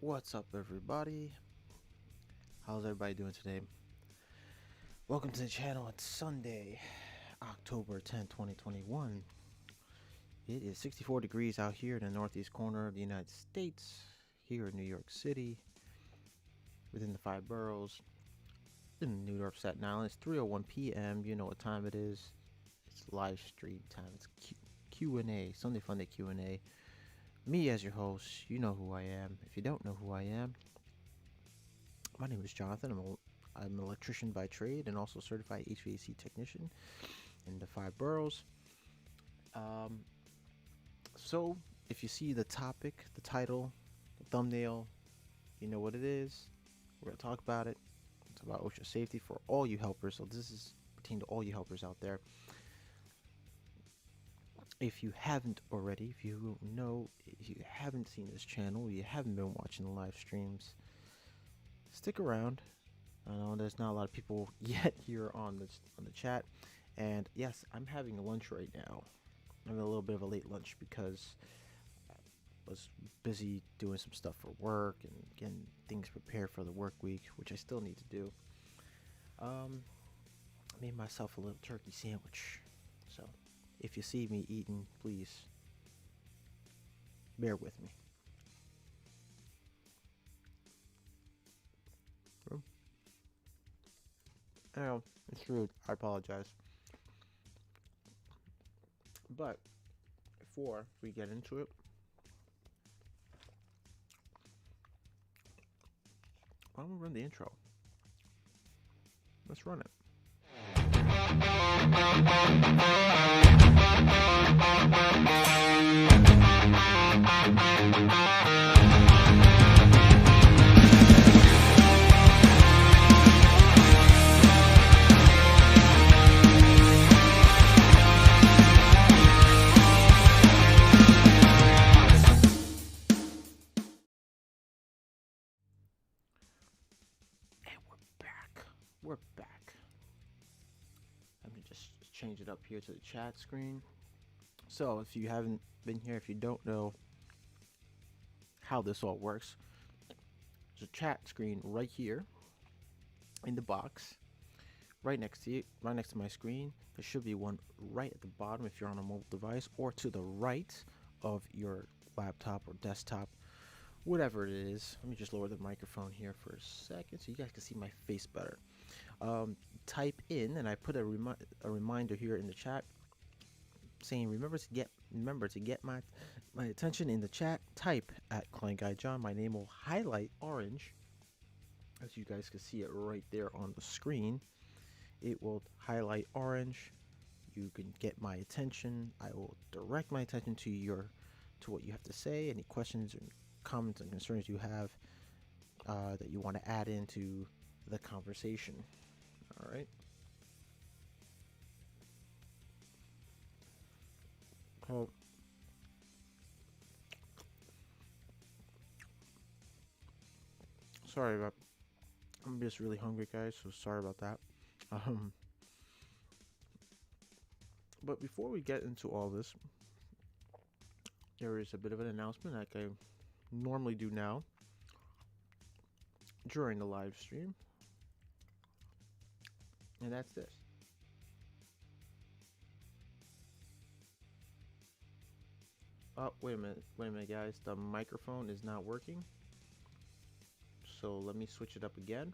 What's up, everybody? How's everybody doing today? Welcome to the channel. It's Sunday, October 10th, 2021. It is 64 degrees out here in the northeast corner of the United States, here in New York City, within the 5 boroughs, in New York, Staten Island. It's 3:01 p.m. You know what time it is. It's live stream time. It's Q&A, Sunday Funday Q&A. Me as your host, you know who I am. If you don't know who I am, my name is Jonathan. I'm an electrician by trade and also certified HVAC technician in the 5 boroughs. So if you see the topic, the title, the thumbnail, you know what it is. We're going to talk about it. It's about OSHA safety for all you helpers. So this is pertaining to all you helpers out there. If you haven't already, if you haven't seen this channel, you haven't been watching the live streams, stick around. I know there's not a lot of people yet here on the chat, and yes, I'm having lunch right now. I'm having a little bit of a late lunch because I was busy doing some stuff for work and getting things prepared for the work week, which I still need to do. I made myself a little turkey sandwich, so if you see me eating, please bear with me. I know, it's rude. I apologize. But before we get into it, why don't we run the intro? Let's run it. We're back. Let me just change it up here to the chat screen. So if you haven't been here, if you don't know how this all works, there's a chat screen right here in the box, right next to it, right next to my screen. There should be one right at the bottom if you're on a mobile device, or to the right of your laptop or desktop, whatever it is. Let me just lower the microphone here for a second so you guys can see my face better. Type in, and I put a reminder here in the chat saying remember to get my attention in the chat. Type at KleinGuy Jon. My name will highlight orange, as you guys can see it right there on the screen. It will highlight orange. You can get my attention. I will direct my attention to what you have to say, any questions and comments and concerns you have that you want to add into the conversation. All right. Oh. Sorry about. I'm just really hungry, guys. So sorry about that. But before we get into all this, there is a bit of an announcement like I normally do now during the live stream, and that's this. Oh, wait a minute, guys. The microphone is not working. So let me switch it up again.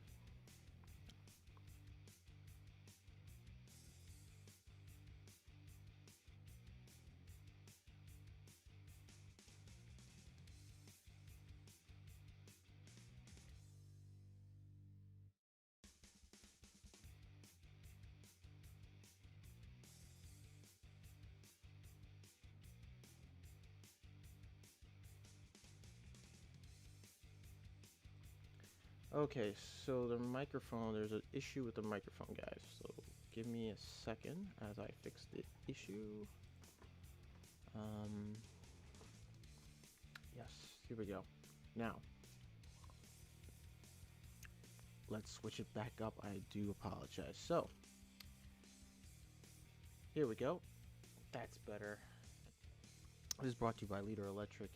Okay, so the microphone, there's an issue with the microphone, guys. So give me a second as I fix the issue. Yes, here we go. Now, let's switch it back up. I do apologize. So, here we go. That's better. This is brought to you by Leader Electric.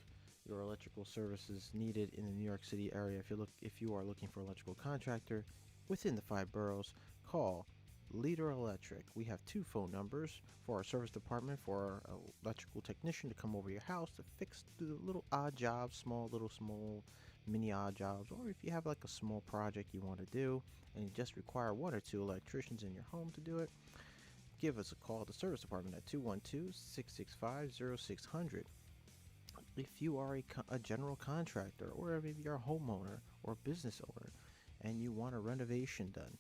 your electrical services needed in the New York City area. If you are looking for an electrical contractor within the 5 boroughs, call Leader Electric. We have 2 phone numbers for our service department for our electrical technician to come over your house to fix the little odd jobs, small mini odd jobs, or if you have like a small project you want to do and you just require 1 or 2 electricians in your home to do it, give us a call at the service department at 212-665-0600. If you are a general contractor, or maybe you're a homeowner or a business owner and you want a renovation done,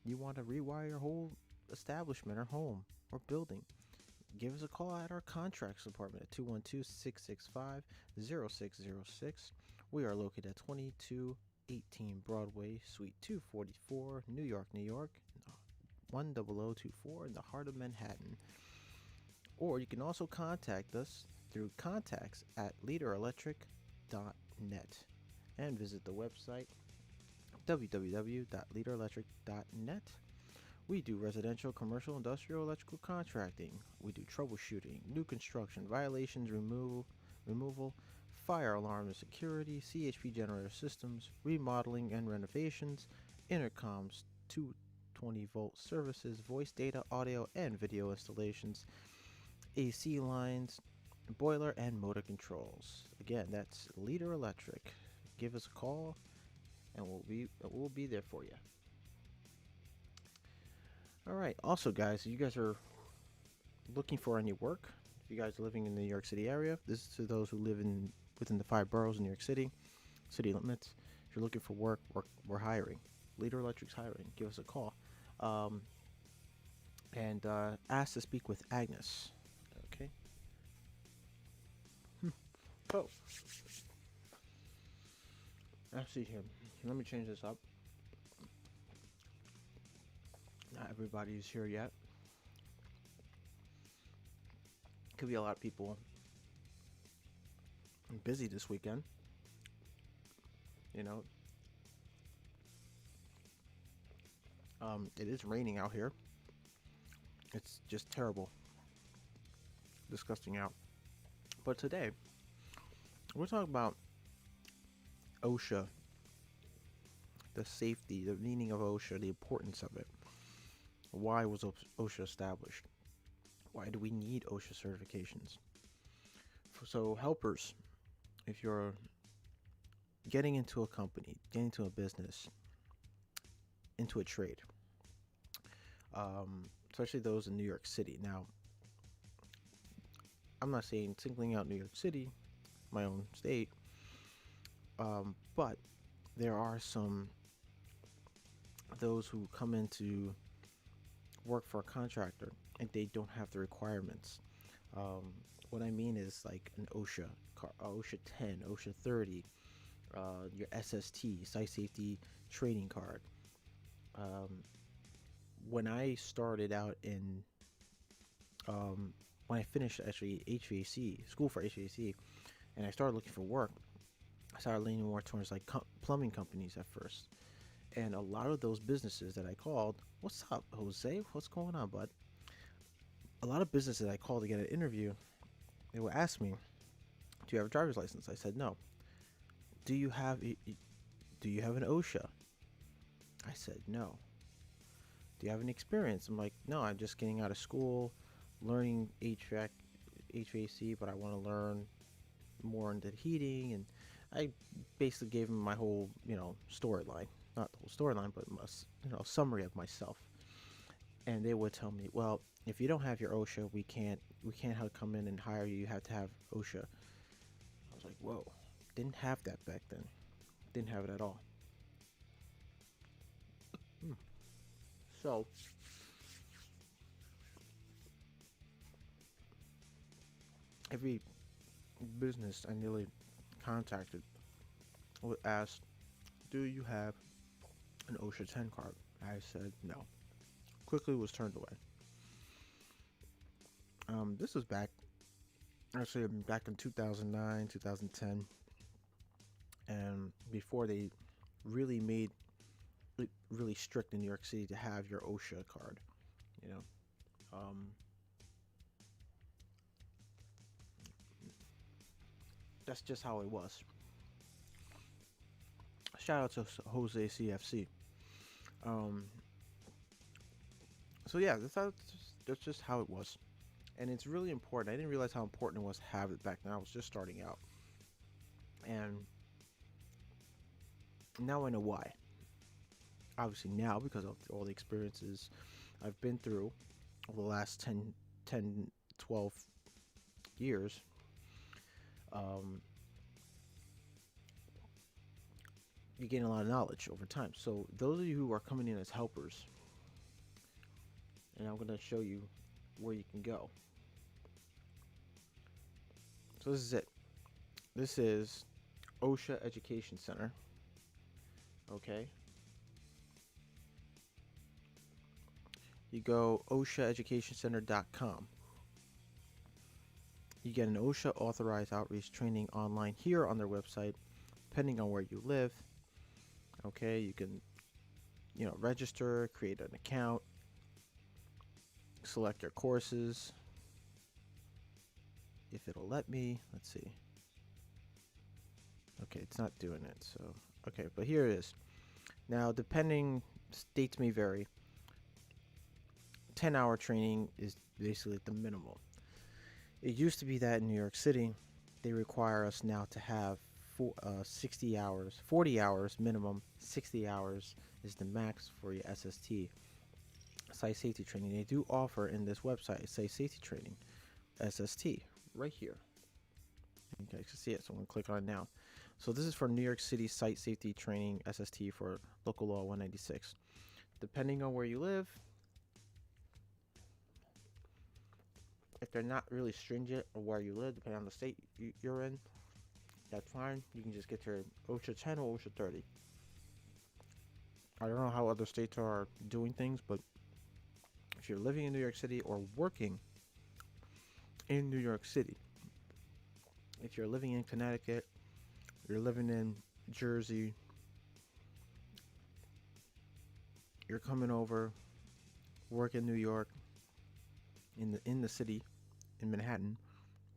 you want to rewire your whole establishment or home or building, give us a call at our contracts department at 212-665-0606. We are located at 2218 Broadway, Suite 244, New York, New York, 10024 in the heart of Manhattan. Or you can also contact us through contacts at leaderelectric.net and visit the website www.leaderelectric.net. We do residential, commercial, industrial, electrical contracting. We do troubleshooting, new construction, violations removal, fire alarm and security, CHP generator systems, remodeling and renovations, intercoms, 220-volt services, voice data, audio, and video installations, AC lines, boiler and motor controls. Again, that's Leader Electric. Give us a call and we'll be there for you. All right. Also, guys, if you guys are looking for any work, if you guys are living in the New York City area, this is to those who live within the 5 boroughs in New York City, city limits. If you're looking for work, we're hiring. Leader Electric's hiring. Give us a call. And ask to speak with Agnes. Okay. Oh. Let's see here. Let me change this up. Not everybody's here yet. Could be a lot of people busy this weekend. You know. It is raining out here. It's just terrible. Disgusting out. But today, we're talking about OSHA, the safety, the meaning of OSHA, the importance of it. Why was OSHA established? Why do we need OSHA certifications? So helpers, if you're getting into a company, getting into a business, into a trade, especially those in New York City. Now, I'm not saying singling out New York City, my own state, but there are some those who come in to work for a contractor and they don't have the requirements. What I mean is like an OSHA, OSHA 10, OSHA 30, your SST, Site Safety Training Card. When I started out in, when I finished actually HVAC, school for HVAC, and I started looking for work, I started leaning more towards like plumbing companies at first. And a lot of those businesses that I called, what's up, Jose? What's going on, bud? A lot of businesses I called to get an interview, they would ask me, do you have a driver's license? I said, no. Do you have an OSHA? I said, no. Do you have any experience? I'm like, no, I'm just getting out of school, learning HVAC, but I want to learn more into heating. And I basically gave them my whole, storyline. Not the whole storyline, but a summary of myself. And they would tell me, well, if you don't have your OSHA, we can't come in and hire you. You have to have OSHA. I was like, whoa, didn't have that back then. Didn't have it at all. So, every business I nearly contacted would ask, do you have an OSHA 10 card? I said no. Quickly was turned away. This was back in 2009, 2010, and before they really made it really strict in New York City to have your OSHA card, That's just how it was. Shout out to Jose CFC. Um, so yeah, that's just how it was, and it's really important. I didn't realize how important it was to have it back then. I was just starting out, and now I know why. Obviously now, because of all the experiences I've been through over the last 10, 12 years, um, you gain a lot of knowledge over time. So those of you who are coming in as helpers, and I'm going to show you where you can go. So this is it. This is OSHA Education Center. Okay. You go OSHAeducationcenter.com. You get an OSHA authorized outreach training online here on their website, depending on where you live. Okay, you can, register, create an account, select your courses. If it'll let me, let's see. Okay, it's not doing it. So, okay, but here it is. Now, depending, states may vary. 10-hour training is basically the minimum. It used to be that in New York City, they require us now to have 60 hours, 40 hours minimum, 60 hours is the max for your SST, site safety training. They do offer in this website site safety training, SST, right here. You guys can see it, so I'm going to click on it now. So this is for New York City site safety training, SST for local law 196. Depending on where you live, if they're not really stringent or where you live, depending on the state you're in, that's fine. You can just get your OSHA 10 or OSHA 30. I don't know how other states are doing things, but if you're living in New York City or working in New York City, if you're living in Connecticut, you're living in Jersey, you're coming over, work in New York, in the city, in Manhattan,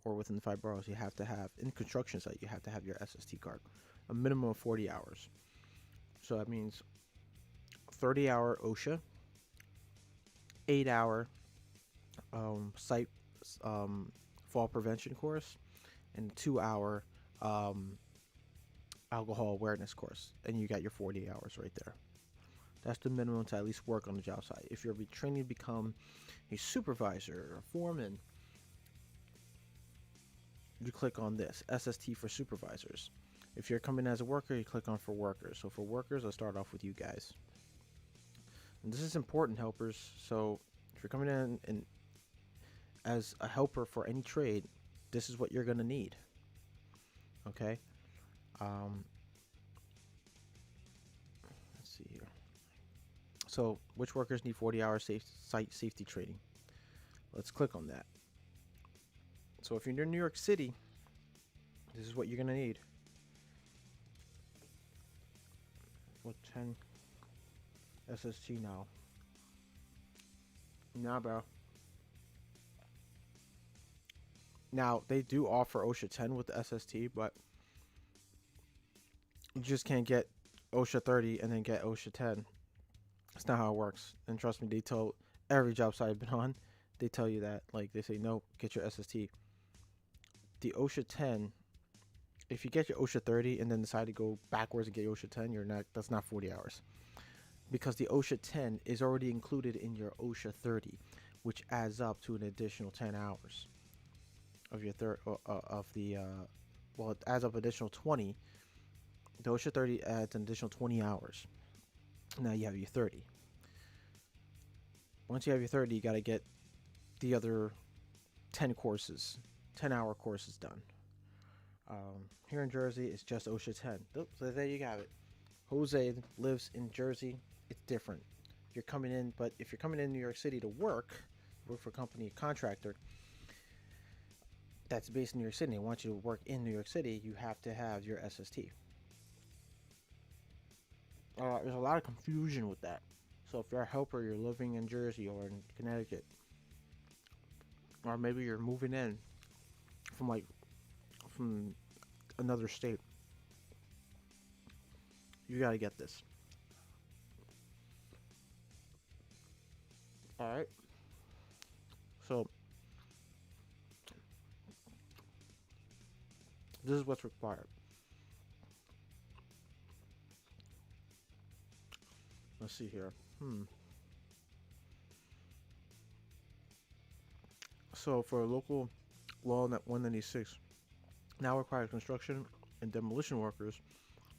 or within the 5 boroughs, you have to have, in construction site, you have to have your SST card, a minimum of 40 hours. So that means 30-hour OSHA, 8-hour site fall prevention course, and 2-hour alcohol awareness course, and you got your 40 hours right there. That's the minimum to at least work on the job site. If you're training to become a supervisor or a foreman, you click on this, SST for supervisors. If you're coming as a worker, you click on for workers. So for workers, I'll start off with you guys. And this is important, helpers. So if you're coming in and as a helper for any trade, this is what you're going to need. Okay? Let's see here. So which workers need 40 hours site safety training? Let's click on that. So if you're in New York City, this is what you're going to need. What 10 SST now? Nah, bro. Now, they do offer OSHA 10 with the SST, but you just can't get OSHA 30 and then get OSHA 10. That's not how it works. And trust me, they tell every job site I've been on, they tell you that. Like, they say, no, get your SST. The OSHA 10, if you get your OSHA 30 and then decide to go backwards and get your OSHA 10, that's not 40 hours. Because the OSHA 10 is already included in your OSHA 30, which adds up to an additional 10 hours of your it adds up additional 20. The OSHA 30 adds an additional 20 hours. Now you have your 30. Once you have your 30, you got to get the other 10 courses, 10-hour courses done. Here in Jersey, it's just OSHA 10. So there you have it. Jose lives in Jersey. It's different. If you're coming in New York City to work for a company, contractor that's based in New York City, and want you to work in New York City, you have to have your SST. There's a lot of confusion with that. So if you're a helper, you're living in Jersey or in Connecticut, or maybe you're moving in from another state, you got to get this. All right. So this is what's required. Let's see here. So for local law 196, now requires construction and demolition workers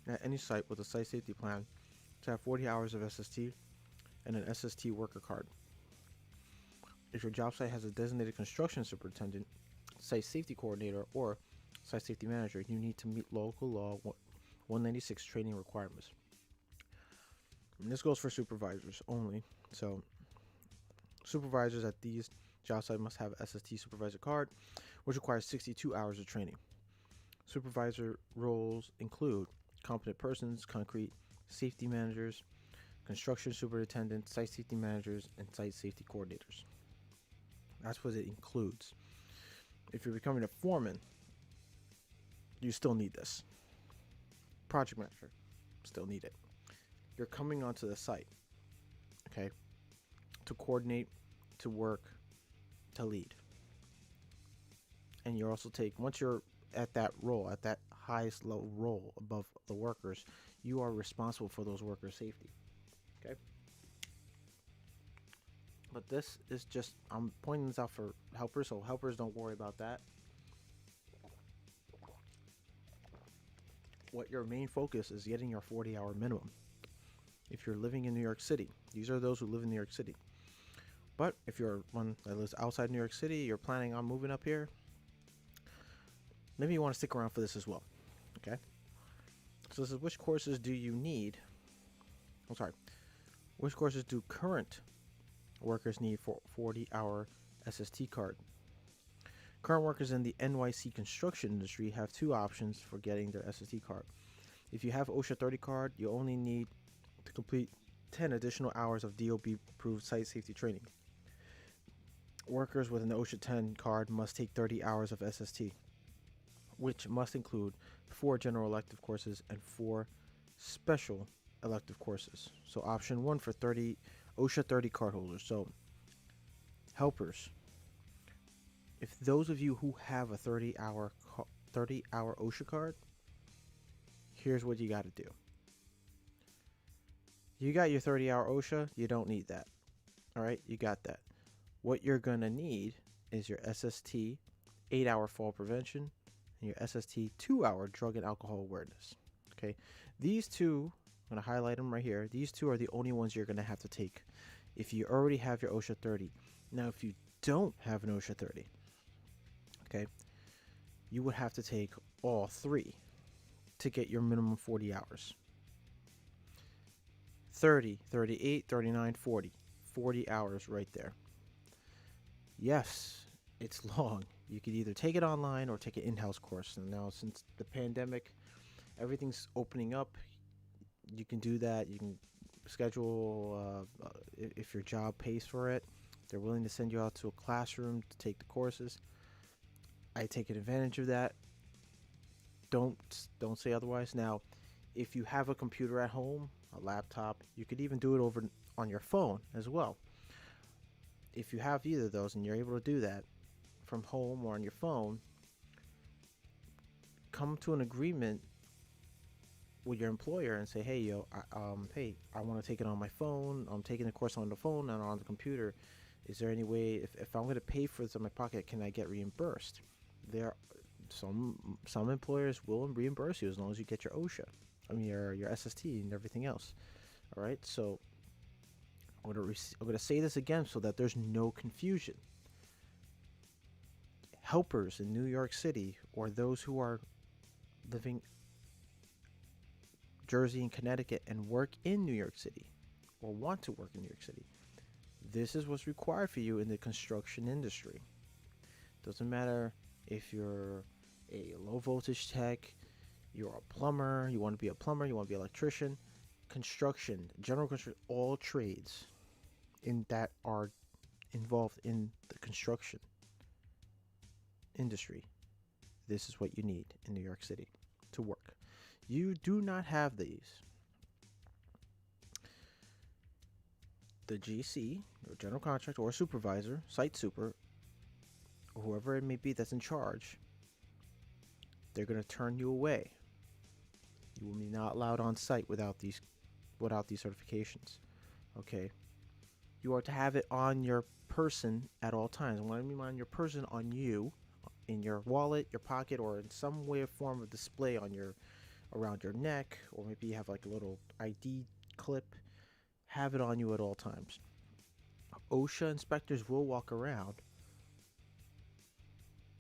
at any site with a site safety plan to have 40 hours of SST and an SST worker card. If your job site has a designated construction superintendent, site safety coordinator, or site safety manager, you need to meet local law 196 training requirements. And this goes for supervisors only. So supervisors at these job sites must have SST supervisor card, which requires 62 hours of training. Supervisor roles include competent persons, concrete safety managers, construction superintendents, site safety managers, and site safety coordinators. That's what it includes. If you're becoming a foreman, you still need this. Project manager, still need it. You're coming onto the site, okay, to coordinate, to work, to lead. And you're also once you're at that role, at that highest level role above the workers, you are responsible for those workers' safety. Okay? But this is just, I'm pointing this out for helpers, so helpers don't worry about that. What your main focus is getting your 40-hour minimum. If you're living in New York City, these are those who live in New York City. But if you're one that lives outside New York City, you're planning on moving up here, maybe you want to stick around for this as well. Okay? So this is which courses do you need? Which courses do current workers need for 40-hour SST card? Current workers in the NYC construction industry have two options for getting their SST card. If you have OSHA 30 card, you only need to complete 10 additional hours of DOB approved site safety training. Workers with an OSHA 10 card must take 30 hours of SST, which must include 4 general elective courses and 4 special elective courses. So option 1 for OSHA 30 card holders. So helpers, if those of you who have a 30-hour OSHA card, here's what you got to do. You got your 30-hour OSHA, you don't need that. All right, you got that. What you're going to need is your SST 8-hour fall prevention and your SST 2-hour drug and alcohol awareness. Okay, these two, I'm going to highlight them right here. These two are the only ones you're going to have to take if you already have your OSHA 30. Now, if you don't have an OSHA 30, okay, you would have to take all 3 to get your minimum 40 hours. 30, 38, 39, 40. 40 hours right there. Yes, it's long. You could either take it online or take an in-house course. And now, since the pandemic, everything's opening up. You can do that. You can schedule, if your job pays for it, they're willing to send you out to a classroom to take the courses. I take advantage of that. Don't say otherwise. Now, if you have a computer at home, a laptop, you could even do it over on your phone as well. If you have either of those and you're able to do that from home or on your phone, come to an agreement with your employer and say, hey, I want to take it on my phone. I'm taking the course on the phone and on the computer. Is there any way, if I'm going to pay for this in my pocket, can I get reimbursed? There, some employers will reimburse you as long as you get your OSHA, your SST and everything else. All right, so I'm going to say this again so that there's no confusion. Helpers in New York City, or those who are living Jersey and Connecticut and work in New York City, or want to work in New York City, this is what's required for you in the construction industry. Doesn't matter if you're a low voltage tech, you're a plumber, you want to be a plumber, you want to be an electrician, construction, general construction, all trades in that are involved in the construction industry. This is what you need in New York City. to work. You do not have these. The GC, or general contractor, or supervisor, site super, or whoever it may be that's in charge, they're going to turn you away. You will be not allowed on site without these certifications. Okay. You are to have it on your person at all times. And when I mean on your person, on you, in your wallet, your pocket, or in some way or form of display on your around your neck, or maybe you have like a little ID clip. Have it on you at all times. OSHA inspectors will walk around,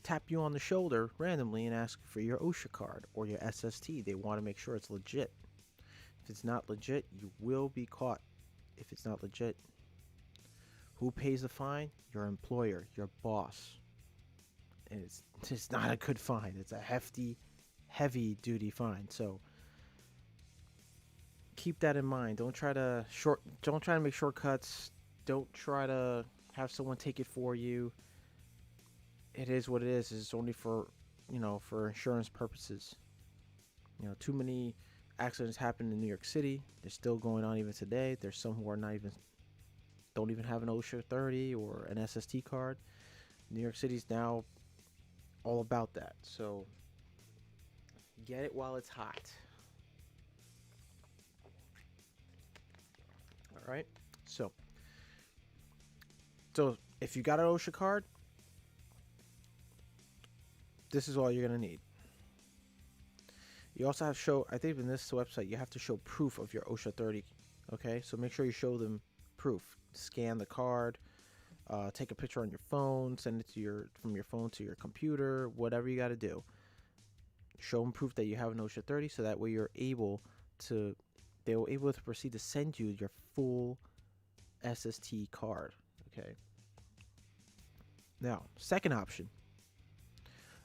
tap you on the shoulder randomly, and ask for your OSHA card or your SST. They want to make sure it's legit. If it's not legit, you will be caught. If it's not legit, who pays the fine? Your employer, your boss. And it's not a good fine. It's a hefty, heavy duty fine. So keep that in mind. Don't try to make shortcuts. Don't try to have someone take it for you. It is what it is. It's only for insurance purposes. Too many accidents happen in New York City. They're still going on even today. There's some who don't even have an OSHA 30 or an SST card. New York City's now all about that. So get it while it's hot. All right. So if you got an OSHA card, this is all you're going to need. You also have to show, I think in this website, you have to show proof of your OSHA 30. Okay. So make sure you show them proof. Scan the card, take a picture on your phone, send it from your phone to your computer, whatever you got to do. Show them proof that you have an OSHA 30, so that way they were able to proceed to send you your full SST card. Okay. Now, second option.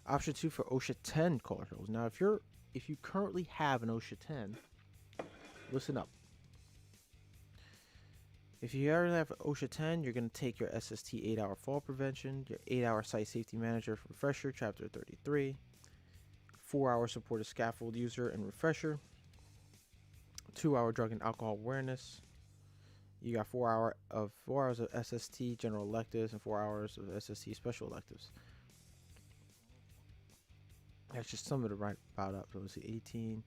Option 2 for OSHA 10 car shows. Now, if you currently have an OSHA 10, listen up. If you already have OSHA 10, you're going to take your SST 8-hour fall prevention, your 8-hour site safety manager refresher, chapter 33, 4-hour supported scaffold user and refresher, 2-hour drug and alcohol awareness. You got 4 hours of SST general electives and 4 hours of SST special electives. That's just some of the right about up. So let's see, 18,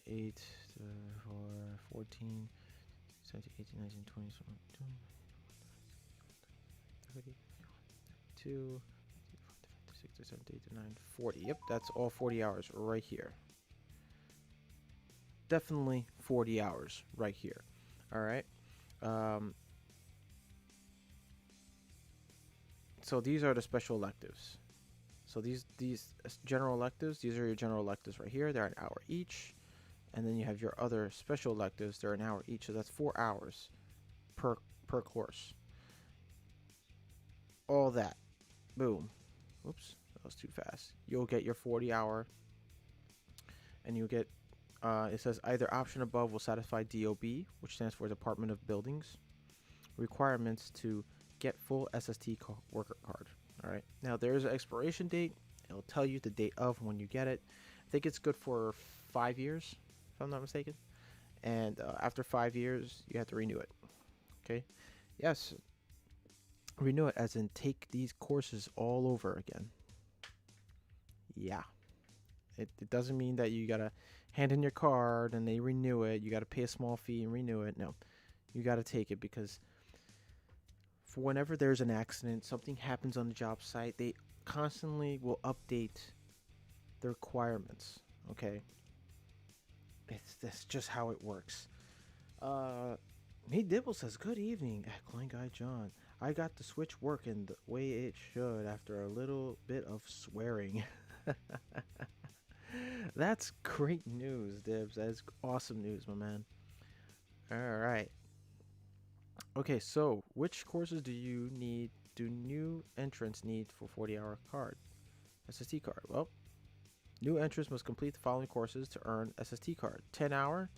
8, 4, 14, 17, 18, 19, 20, 30, 2, 6, 7, 8, 9, 40. Yep, that's all 40 hours right here. Definitely 40 hours right here. All right. So these are the special electives. So these general electives, these are your general electives right here. They're an hour each. And then you have your other special electives. They're an hour each. So that's 4 hours per course. All that. Boom. Oops. That was too fast. You'll get your 40-hour. And you'll get, it says either option above will satisfy DOB, which stands for Department of Buildings, requirements to get full SST worker card. All right. Now there is an expiration date. It'll tell you the date of when you get it. I think it's good for 5 years, if I'm not mistaken. And after 5 years, you have to renew it. Okay. Yes. Renew it as in take these courses all over again. Yeah. It doesn't mean that you got to hand in your card and they renew it. You got to pay a small fee and renew it. No. You got to take it because for whenever there's an accident, something happens on the job site, they constantly will update the requirements. Okay. That's just how it works. Nate Dibble says, good evening at KleinGuy Jon. I got the switch working the way it should after a little bit of swearing. That's great news, Dibs. That's awesome news, my man. All right. Okay, so which courses do new entrants need for 40-hour card? SST card. Well, new entrants must complete the following courses to earn SST card. 10-hour,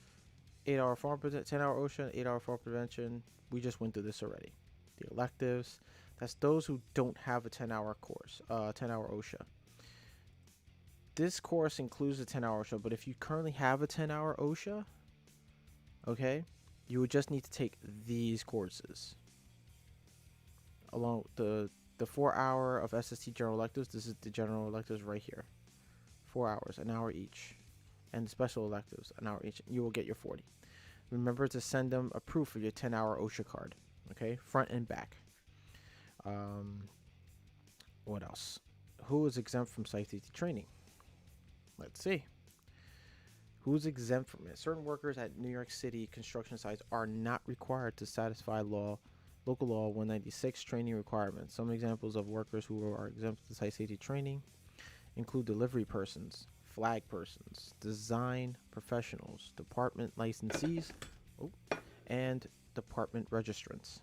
8-hour fall prevention, 10-hour OSHA, 8-hour fall prevention. We just went through this already. The electives, that's those who don't have a 10-hour course, 10-hour OSHA. this course includes a 10-hour OSHA, but if you currently have a 10-hour OSHA, okay, you would just need to take these courses along the 4 hour of SST general electives. This is the general electives right here. 4 hours, an hour each, and the special electives, an hour each. You will get your 40. Remember to send them a proof of your 10-hour OSHA card, okay, front and back. What else? Who is exempt from site safety training? Let's see. Who's exempt from it? Certain workers at New York City construction sites are not required to satisfy local law 196 training requirements. Some examples of workers who are exempt from site safety training include delivery persons, flag persons, design professionals, department licensees, and department registrants.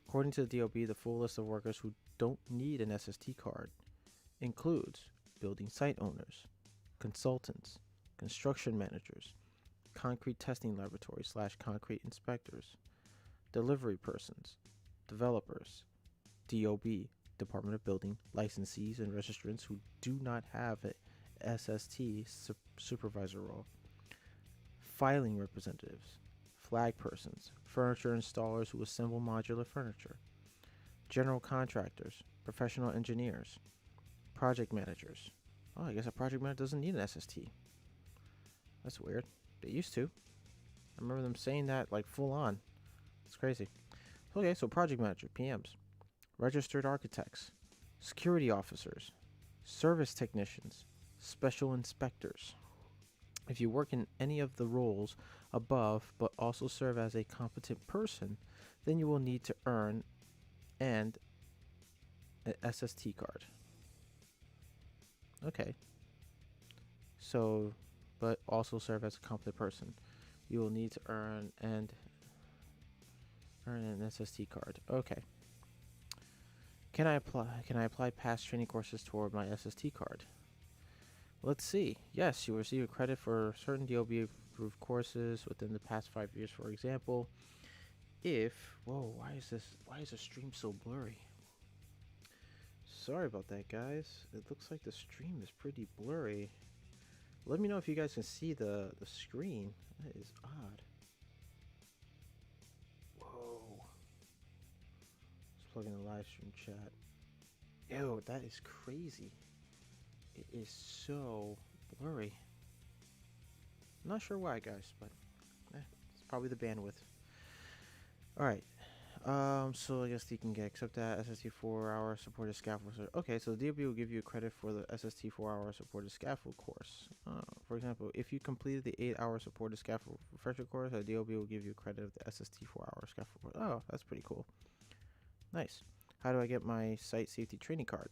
According to the DOB, the full list of workers who don't need an SST card includes building site owners, consultants, construction managers, concrete testing laboratories / concrete inspectors, delivery persons, developers, DOB, Department of Building, licensees and registrants who do not have a SST supervisor role, filing representatives, flag persons, furniture installers who assemble modular furniture, general contractors, professional engineers, project managers. Oh, I guess a project manager doesn't need an SST. That's weird. They used to. I remember them saying that like full on. It's crazy. Okay, so project manager, PMs, registered architects, security officers, service technicians, special inspectors. If you work in any of the roles above but also serve as a competent person, then you will need to earn an SST card. Okay. So, but also serve as a competent person. You will need to earn an SST card. Okay. Can I apply past training courses toward my SST card? Let's see. Yes, you will receive a credit for certain DOB approved courses within the past 5 years, for example. Whoa, why is the stream so blurry? Sorry about that, guys. It looks like the stream is pretty blurry. Let me know if you guys can see the screen. That is odd. Whoa. Let's plug in the live stream chat. Ew, that is crazy. It is so blurry. I'm not sure why, guys, but it's probably the bandwidth. Alright. So I guess you can accept that SST 4-hour supported scaffold. Okay, so the DOB will give you credit for the SST 4-hour supported scaffold course. For example, if you completed the 8-hour supported scaffold refresher course, the DOB will give you credit of the SST 4-hour scaffold course. Oh, that's pretty cool. Nice. How do I get my site safety training card?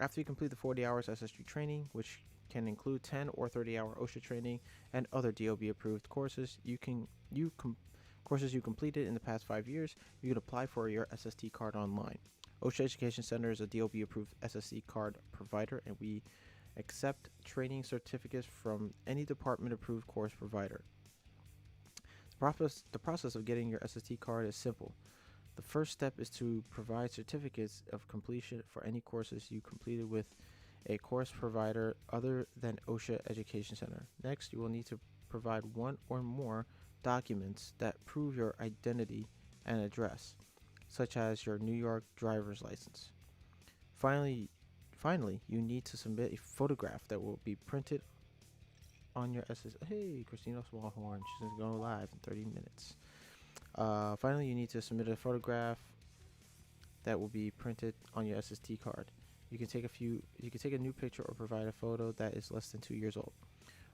After you complete the 40 hours SST training, which can include 10 or 30-hour OSHA training and other DOB approved courses, courses you completed in the past 5 years, you can apply for your SST card online. OSHA Education Center is a DOB approved SST card provider, and we accept training certificates from any department approved course provider. The process of getting your SST card is simple. The first step is to provide certificates of completion for any courses you completed with a course provider other than OSHA Education Center. Next, you will need to provide one or more documents that prove your identity and address, such as your New York driver's license. Finally, you need to submit a photograph that will be printed on your SST. Hey, Christina Smallhorn, she's going to go live in 30 minutes. Finally, you need to submit a photograph that will be printed on your SST card. You can take a new picture or provide a photo that is less than 2 years old.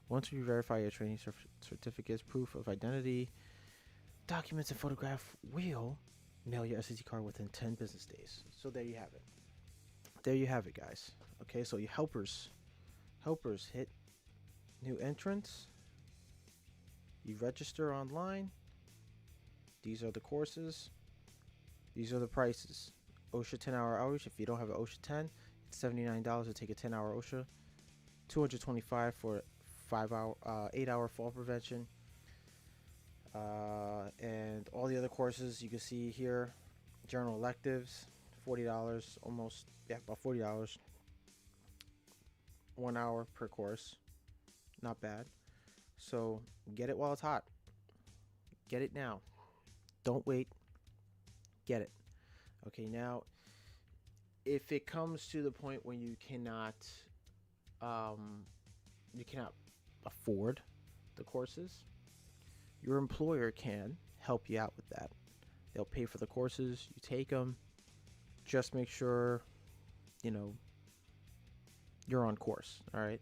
Once you verify your training certificates, proof of identity, documents, and photograph, will mail your SST card within 10 business days. So there you have it. There you have it, guys. Okay, so you helpers hit new entrants. You register online. These are the courses. These are the prices. OSHA 10-hour hours. If you don't have an OSHA 10, it's $79 to take a 10-hour OSHA. $225 for 8-hour fall prevention. And all the other courses you can see here. General electives, $40, almost, yeah, about $40. 1 hour per course. Not bad. So get it while it's hot. Get it now. Don't wait. Get it. Okay, now if it comes to the point when um, you cannot afford the courses, your employer can help you out with that. They'll pay for the courses. You take them. Just make sure, you know, you're on course. All right.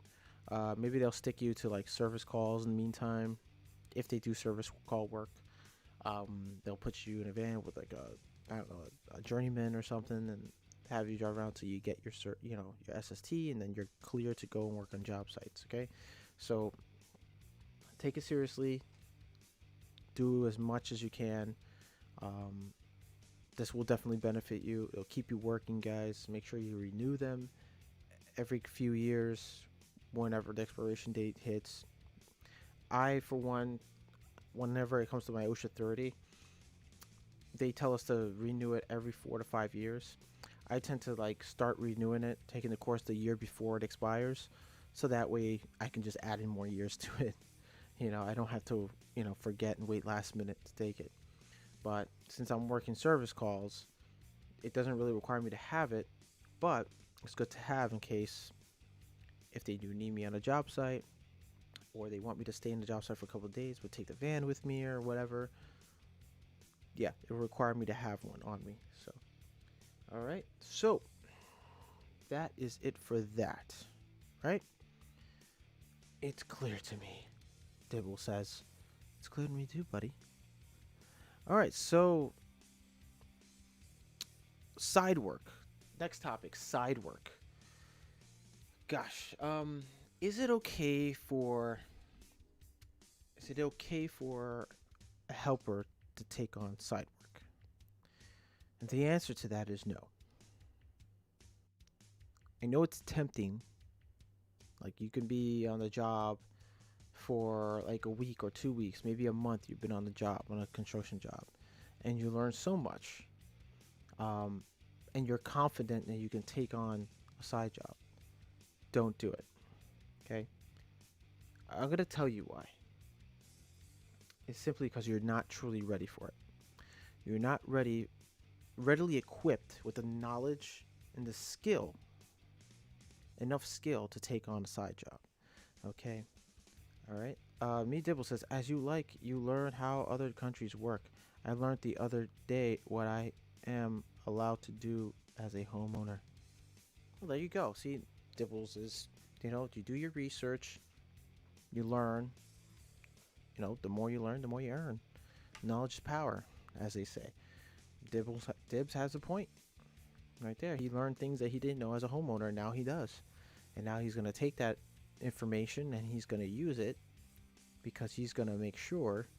Maybe they'll stick you to like service calls in the meantime. If they do service call work, they'll put you in a van with like I don't know, a journeyman or something, and have you drive around till you get your SST, and then you're clear to go and work on job sites. Okay, so take it seriously. Do as much as you can. Um, this will definitely benefit you. It'll keep you working, guys. Make sure you renew them every few years, whenever the expiration date hits. I, for one, whenever it comes to my OSHA 30, they tell us to renew it every 4 to 5 years. I tend to like start renewing it, taking the course the year before it expires, so that way I can just add in more years to it. I don't have to, forget and wait last minute to take it. But since I'm working service calls, it doesn't really require me to have it, but it's good to have in case if they do need me on a job site, or they want me to stay in the job site for a couple of days but take the van with me or whatever. Yeah, it will require me to have one on me. So, all right. So, that is it for that, right? It's clear to me, Dibble says. It's clear to me too, buddy. All right, so side work. Next topic, side work. Gosh, is it okay for a helper to take on side work? And the answer to that is no. I know it's tempting. Like, you can be on the job for like a week or 2 weeks, maybe a month. You've been on the job, on a construction job, and you learn so much. And you're confident that you can take on a side job. Don't do it. Okay? I'm going to tell you why. It's simply because you're not truly ready for it. You're not readily equipped with the knowledge and the enough skill to take on a side job. Okay? All right? Me Dibble says, as you learn how other countries work. I learned the other day what I am allowed to do as a homeowner. Well, there you go. See, Dibbles is, you do your research, you learn. The more you learn, the more you earn. Knowledge is power, as they say. Dibs has a point right there. He learned things that he didn't know as a homeowner, and now he does. And now he's going to take that information and he's going to use it, because he's going to make sure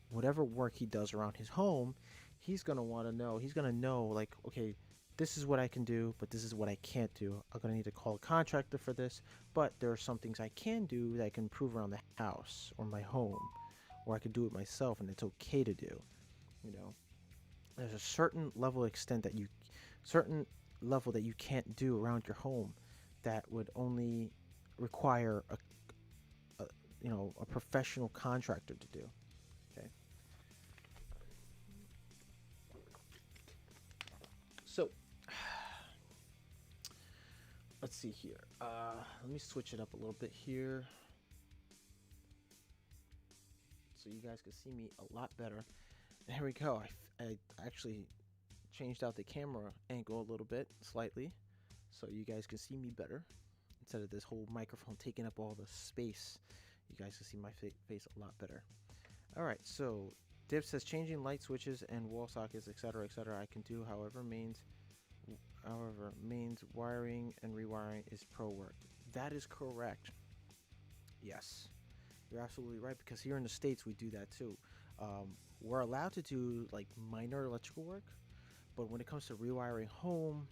whatever work he does around his home, he's going to want to know. He's going to know, like, okay, this is what I can do, but this is what I can't do. I'm going to need to call a contractor for this, but there are some things I can do that I can improve around the house or my home, or I can do it myself, and it's okay to do. There's a certain level that you can't do around your home that would only require a professional contractor to do. Okay. So let's see here. Let me switch it up a little bit here so you guys can see me a lot better. There we go. I actually changed out the camera angle a little bit, slightly, so you guys can see me better. Instead of this whole microphone taking up all the space, you guys can see my face a lot better. All right, so Div says changing light switches and wall sockets, etc., I can do. However, means wiring and rewiring is pro work. That is correct. Yes, you're absolutely right, because here in the States we do that too. We're allowed to do like minor electrical work, but when it comes to rewiring home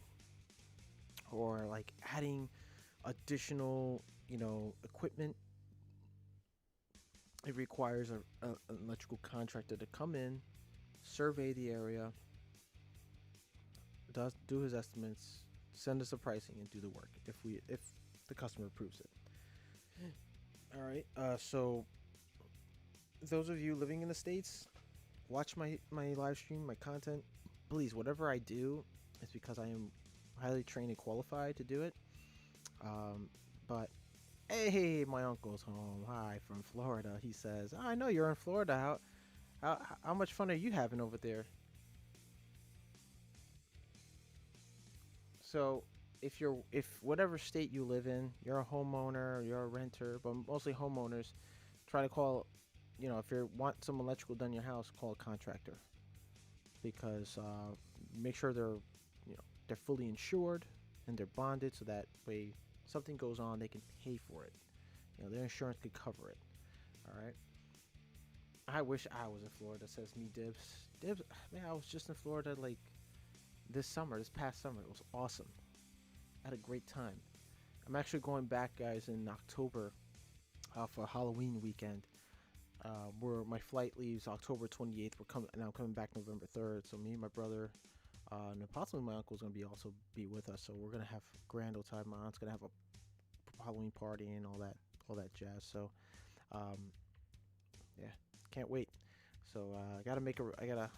or like adding additional, equipment, it requires an electrical contractor to come in, survey the area, do his estimates, send us a pricing, and do the work. If the customer approves it. All right. So those of you living in the States, watch my live stream, my content. Please, whatever I do, it's because I am highly trained and qualified to do it. But hey, my uncle's home. Hi from Florida. He says, I know you're in Florida. How much fun are you having over there? So if whatever state you live in, you're a homeowner, you're a renter, but mostly homeowners, try to call, if you want some electrical done in your house, call a contractor, because make sure they're fully insured and they're bonded, so that way something goes on, they can pay for it. Their insurance could cover it. All right. I wish I was in Florida, says me Dibs. Dibs, man, I was just in Florida like this past summer. It was awesome. I had a great time. I'm actually going back, guys, in October for Halloween weekend. Where my flight leaves October 28th. And I'm coming back November 3rd. So me and my brother, and possibly my uncle's gonna be with us. So we're gonna have grand old time. My aunt's gonna have a Halloween party and all that jazz. So, yeah, can't wait. So I gotta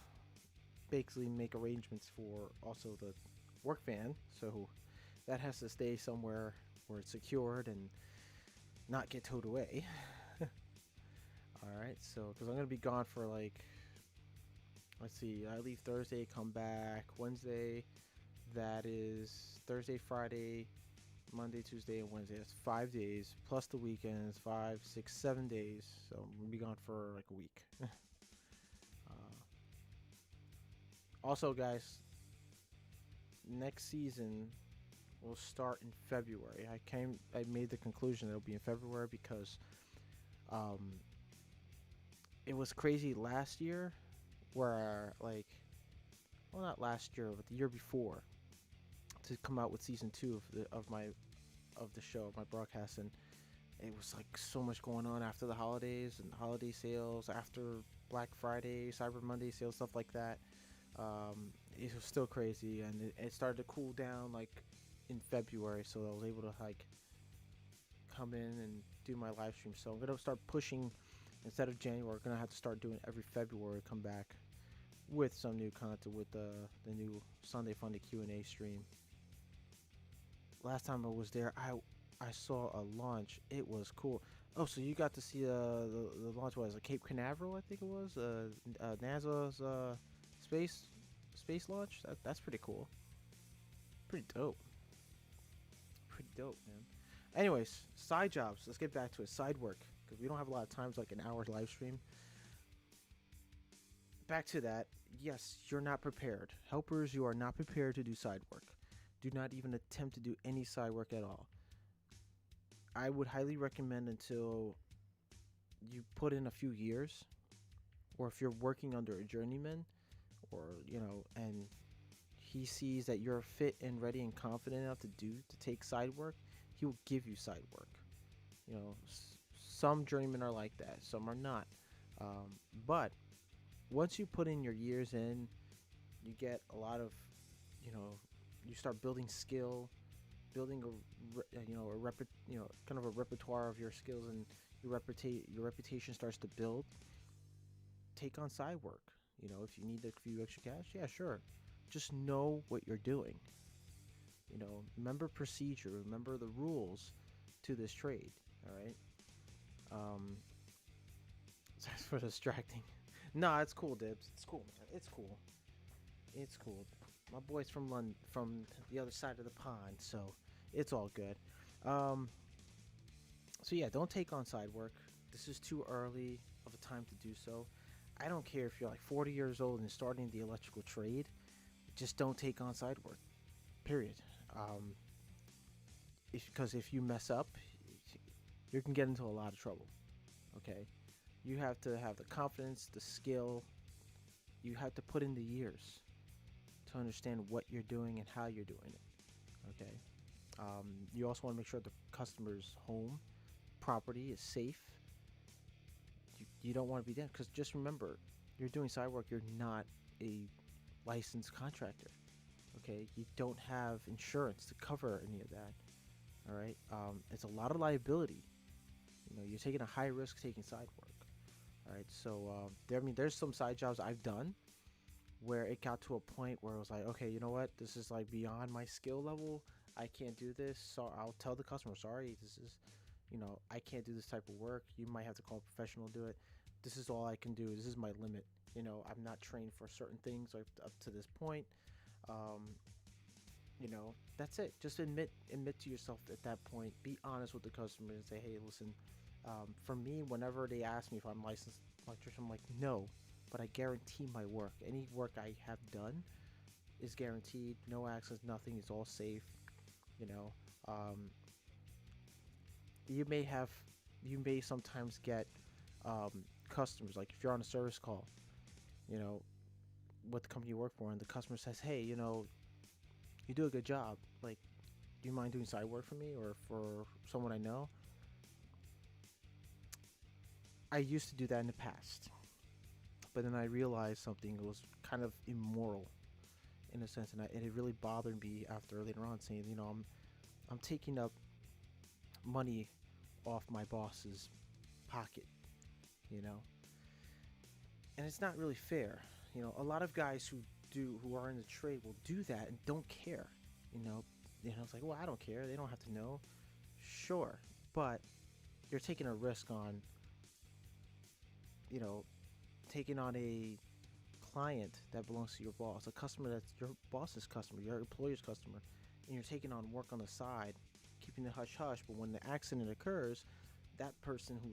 basically make arrangements for also the work van. So that has to stay somewhere where it's secured and not get towed away. All right, so because I'm gonna be gone for let's see, I leave Thursday, come back Wednesday. That is Thursday, Friday, Monday, Tuesday, and Wednesday. That's 5 days plus the weekends, 5, 6, 7 days. So I'm gonna be gone for like a week. Also, guys, next season will start in February. I made the conclusion that it'll be in February because it was crazy last year, where well, not last year, but the year before, to come out with season 2 of the show, of my broadcast, and it was like so much going on after the holidays and holiday sales, after Black Friday, Cyber Monday sales, stuff like that. It was still crazy, and it started to cool down in February, so I was able to come in and do my live stream. So I'm gonna start pushing. Instead of January, we're gonna have to start doing every February. Come back with some new content with the new Sunday Funday Q&A stream. Last time I was there, I saw a launch. It was cool. Oh, so you got to see the launch? Was it Cape Canaveral? I think it was NASA's space launch. That's pretty cool. Pretty dope. Pretty dope, man. Anyways, side jobs. Let's get back to it. Side work, because we don't have a lot of times, like an hour live stream. Back to that. Yes, you're not prepared. Helpers, you are not prepared to do side work. Do not even attempt to do any side work at all. I would highly recommend, until you put in a few years, or if you're working under a journeyman, or and he sees that you're fit and ready and confident enough to take side work, he will give you side work. Some journeymen are like that, some are not. But once you put in your years in, you get a lot of, you start building skill, building kind of a repertoire of your skills, and your reputation starts to build. Take on side work. If you need a few extra cash, yeah, sure. Just know what you're doing. Remember procedure, remember the rules to this trade. All right. Sorry for distracting. Nah, it's cool, Dibs. It's cool, man. It's cool. It's cool. My boy's from London, from the other side of the pond, so it's all good. So yeah, don't take on side work. This is too early of a time to do so. I don't care if you're like 40 years old and starting the electrical trade. Just don't take on side work. Period. Because if you mess up, you can get into a lot of trouble. Okay? You have to have the confidence, the skill. You have to put in the years to understand what you're doing and how you're doing it. Okay? You also want to make sure the customer's home, property is safe. You don't want to be there, because just remember, you're doing side work. You're not a licensed contractor. Okay? You don't have insurance to cover any of that. All right, it's a lot of liability. You know, you're taking a high risk taking side work. All right, so I mean, there's some side jobs I've done where it got to a point where it was like, okay, you know what, this is like beyond my skill level. I can't do this. So I'll tell the customer, sorry, this is, I can't do this type of work. You might have to call a professional to do it. This is all I can do. This is my limit. I'm not trained for certain things up to this point. Um, that's it. Just admit to yourself at that point. Be honest with the customer and say, hey, listen, for me, whenever they ask me if I'm licensed electrician, I'm like, no, but I guarantee my work. Any work I have done is guaranteed. No accidents, nothing. It's all safe. You know, um, you may have, you may sometimes get customers, like if you're on a service call, you know, what the company you work for, and the customer says, hey, you do a good job. Like, do you mind doing side work for me or for someone I know? I used to do that in the past, but then I realized something was kind of immoral in a sense, and it really bothered me after later on saying, I'm taking up money off my boss's pocket, you know, and it's not really fair. A lot of guys who are in the trade will do that and don't care. It's like, well, I don't care. They don't have to know. Sure, but you're taking a risk on, you know, taking on a client that belongs to your boss, a customer that's your boss's customer, your employer's customer, and you're taking on work on the side, keeping the hush hush. But when the accident occurs, that person who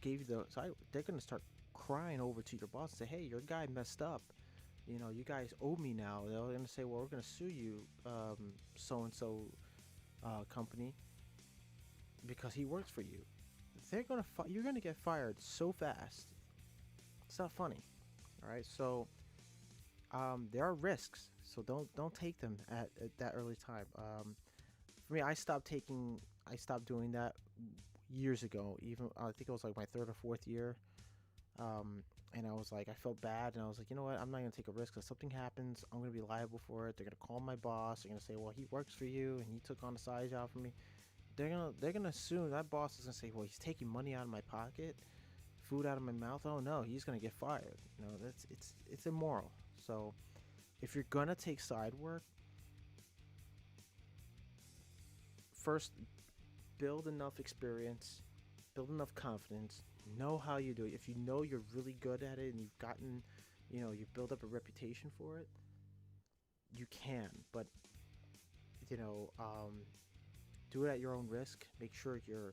gave you the side, they're gonna start crying over to your boss and say, hey, your guy messed up. You guys owe me now. They're gonna say, well, we're gonna sue you, so and so company, because he works for you. You're gonna get fired so fast. It's not funny. All right, so there are risks, so don't take them at that early time. For me, I stopped doing that years ago. Even I think it was like my third or fourth year. And I was like, I felt bad, and I was like, you know what? I'm not gonna take a risk. If something happens, I'm gonna be liable for it. They're gonna call my boss. They're gonna say, well, he works for you, and he took on a side job for me. They're gonna assume that boss is gonna say, well, he's taking money out of my pocket, food out of my mouth. Oh no, he's gonna get fired. It's immoral. So if you're gonna take side work, first build enough experience, build enough confidence, know how you do it. If you know you're really good at it and you've gotten, you build up a reputation for it, you can. But you know, um, do it at your own risk. Make sure you're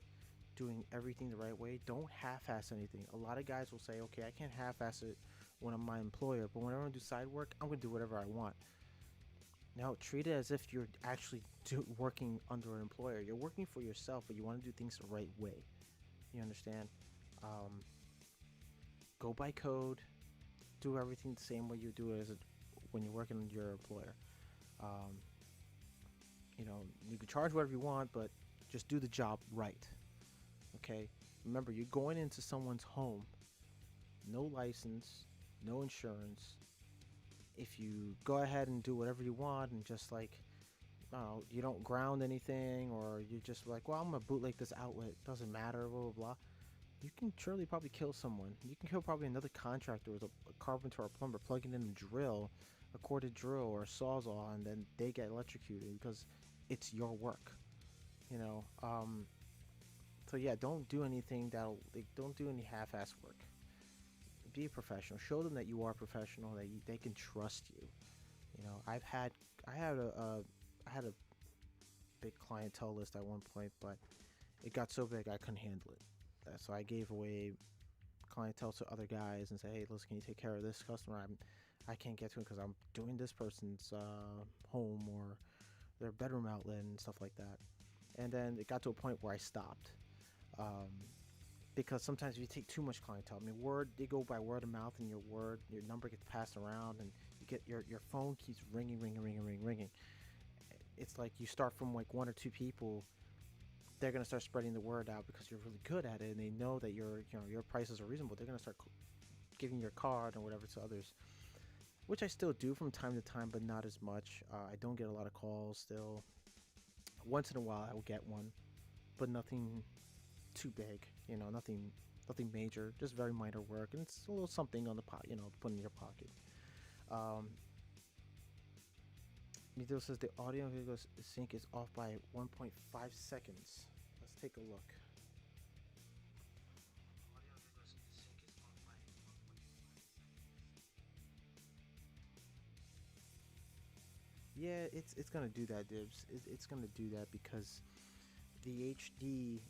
doing everything the right way. Don't half-ass anything. A lot of guys will say, okay, I can't half-ass it when I'm my employer, but when I want to do side work, I'm going to do whatever I want. Now, treat it as if you're actually working under an employer. You're working for yourself, but you want to do things the right way. You understand? Um, Go by code. Do everything the same way you do it when you're working under your employer. Um, you can charge whatever you want, but just do the job right. Okay? Remember, you're going into someone's home. No license, no insurance. If you go ahead and do whatever you want and just like, you don't ground anything, or you just like, well, I'm gonna bootleg this outlet, doesn't matter, blah blah blah. You can surely probably kill someone. You can kill probably another contractor with a carpenter or a plumber plugging in a drill, a corded drill or a sawzall, and then they get electrocuted because it's your work. You know. So yeah, don't do anything don't do any half-ass work. Be a professional. Show them that you are professional. That they can trust you. I had a big clientele list at one point, but it got so big I couldn't handle it. So I gave away clientele to other guys and say, hey, listen, can you take care of this customer? I can't get to him because I'm doing this person's home or their bedroom outlet and stuff like that. And then it got to a point where I stopped. Because sometimes if you take too much clientele, I mean, they go by word of mouth, and your number gets passed around, and you get your phone keeps ringing. It's like you start from like one or two people. They're gonna start spreading the word out because you're really good at it, and they know that your prices are reasonable. They're gonna start giving your card or whatever to others, which I still do from time to time, but not as much. I don't get a lot of calls still. Once in a while, I will get one, but nothing too big. You know, nothing major. Just very minor work, and it's a little something on the pot. You know, to put in your pocket. Um, Mito says the audio and video sync is off by 1.5 seconds. Let's take a look. Yeah, it's gonna do that, Dibs. It's gonna do that because the HD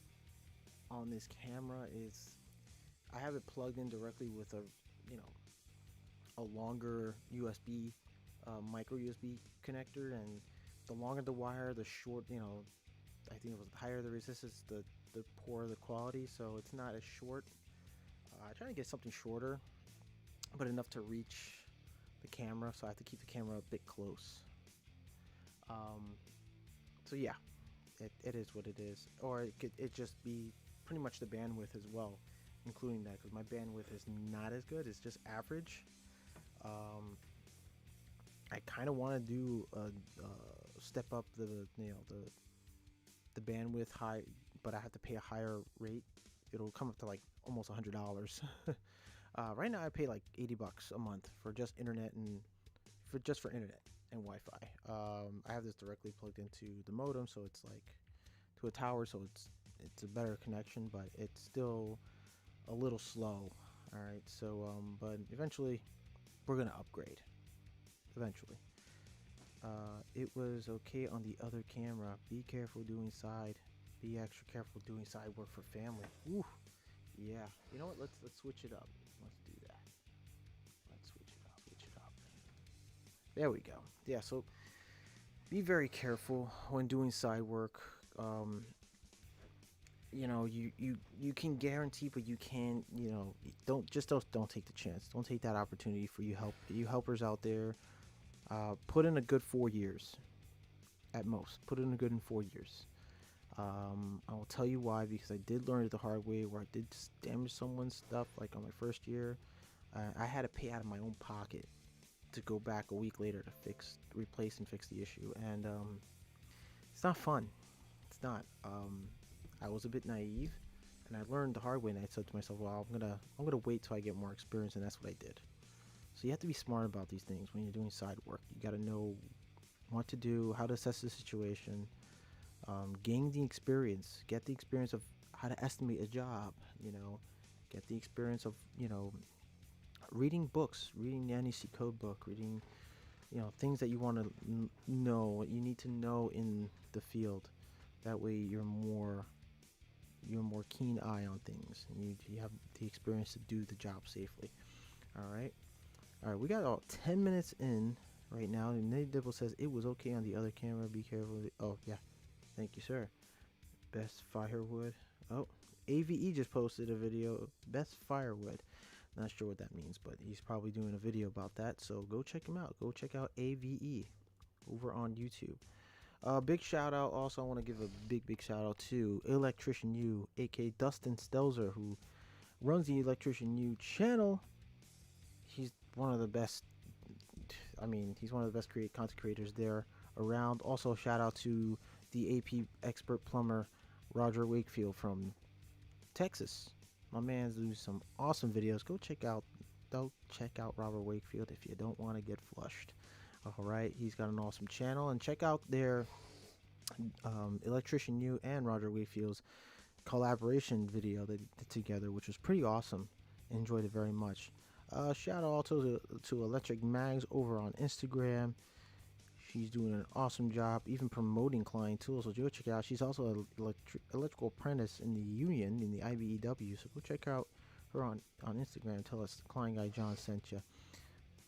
on this camera is, I have it plugged in directly with a, you know, a longer USB, micro USB connector, and the longer the wire, the short, you know, I think it was the higher the resistance, the poorer the quality. So it's not as short. I try to get something shorter, but enough to reach the camera. So I have to keep the camera a bit close. Um, so yeah, it is what it is. Or it could just be pretty much the bandwidth as well, including that, because my bandwidth is not as good. It's just average. Um, I kind of want to do step up the, you know, the bandwidth high, but I have to pay a higher rate. It'll come up to like almost $100. Right now I pay like $80 a month for just internet and for internet and Wi-Fi. I have this directly plugged into the modem, so it's like to a tower, so it's a better connection, but it's still a little slow. All right, so but eventually we're gonna upgrade. Eventually. It was okay on the other camera. Be careful doing side. Be extra careful doing side work for family. Ooh, yeah. You know what? Let's switch it up. Let's do that. Let's switch it up. Switch it up. There we go. Yeah. So be very careful when doing side work. You know, you can guarantee, but you can't. You know, don't take the chance. Don't take that opportunity for you helpers out there. Put in a good 4 years, at most. Put in a good 4 years. I will tell you why, because I did learn it the hard way, where I did damage someone's stuff, like on my first year. I had to pay out of my own pocket to go back a week later to replace and fix the issue, and it's not fun. It's not. I was a bit naive, and I learned the hard way, and I said to myself, well, I'm gonna wait till I get more experience, and that's what I did. So you have to be smart about these things when you're doing side work. You got to know what to do, how to assess the situation, gain the experience, get the experience of how to estimate a job. You know, get the experience of, you know, reading books, reading the NEC code book, reading, you know, things that you want to know, what you need to know in the field. That way you're more keen eye on things, and you have the experience to do the job safely. All right, we got about 10 minutes in right now, and Nate Dibble says it was okay on the other camera. Be careful. Oh, yeah. Thank you, sir. Best firewood. Oh, AVE just posted a video. Best firewood. Not sure what that means, but he's probably doing a video about that. So go check him out. Go check out AVE over on YouTube. Big shout out. Also, I want to give a big shout out to Electrician U, aka Dustin Stelzer, who runs the Electrician U channel. He's one of the best. I mean, he's one of the best content creators there around. Also, shout out to the AP expert plumber Roger Wakefield from Texas. My man's doing some awesome videos. Go check out Robert Wakefield if you don't want to get flushed. All right, he's got an awesome channel, and check out their Electrician U and Roger Wakefield's collaboration video they did together, which was pretty awesome. Enjoyed it very much. Shout out also to Electric Mags over on Instagram. She's doing an awesome job, even promoting Klein tools. So go check it out. She's also an electrical apprentice in the union, in the IBEW. So go check out her on Instagram. Tell us KleinGuy Jon sent you.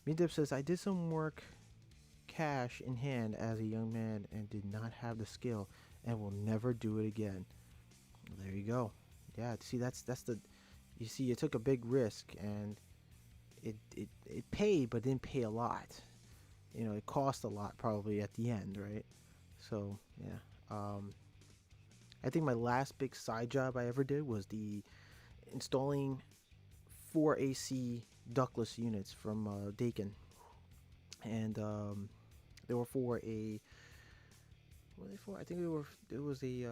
Midip says, I did some work cash in hand as a young man and did not have the skill and will never do it again. There you go. Yeah, see, that's the, you see, you took a big risk, and it paid, but didn't pay a lot. You know, it cost a lot probably at the end, right? So yeah, I think my last big side job I ever did was the installing 4 AC ductless units from Dakin, and they were for a, they for? I think it was a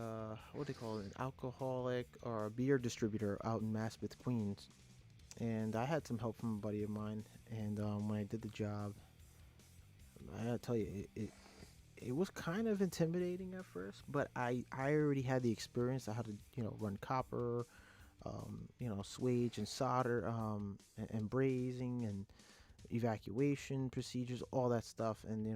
what do they call it, an alcoholic or a beer distributor out in Maspeth, Queens. And I had some help from a buddy of mine. And when I did the job, I gotta tell you, it was kind of intimidating at first, but I already had the experience. I had to run copper, swage and solder, and brazing and evacuation procedures, all that stuff. And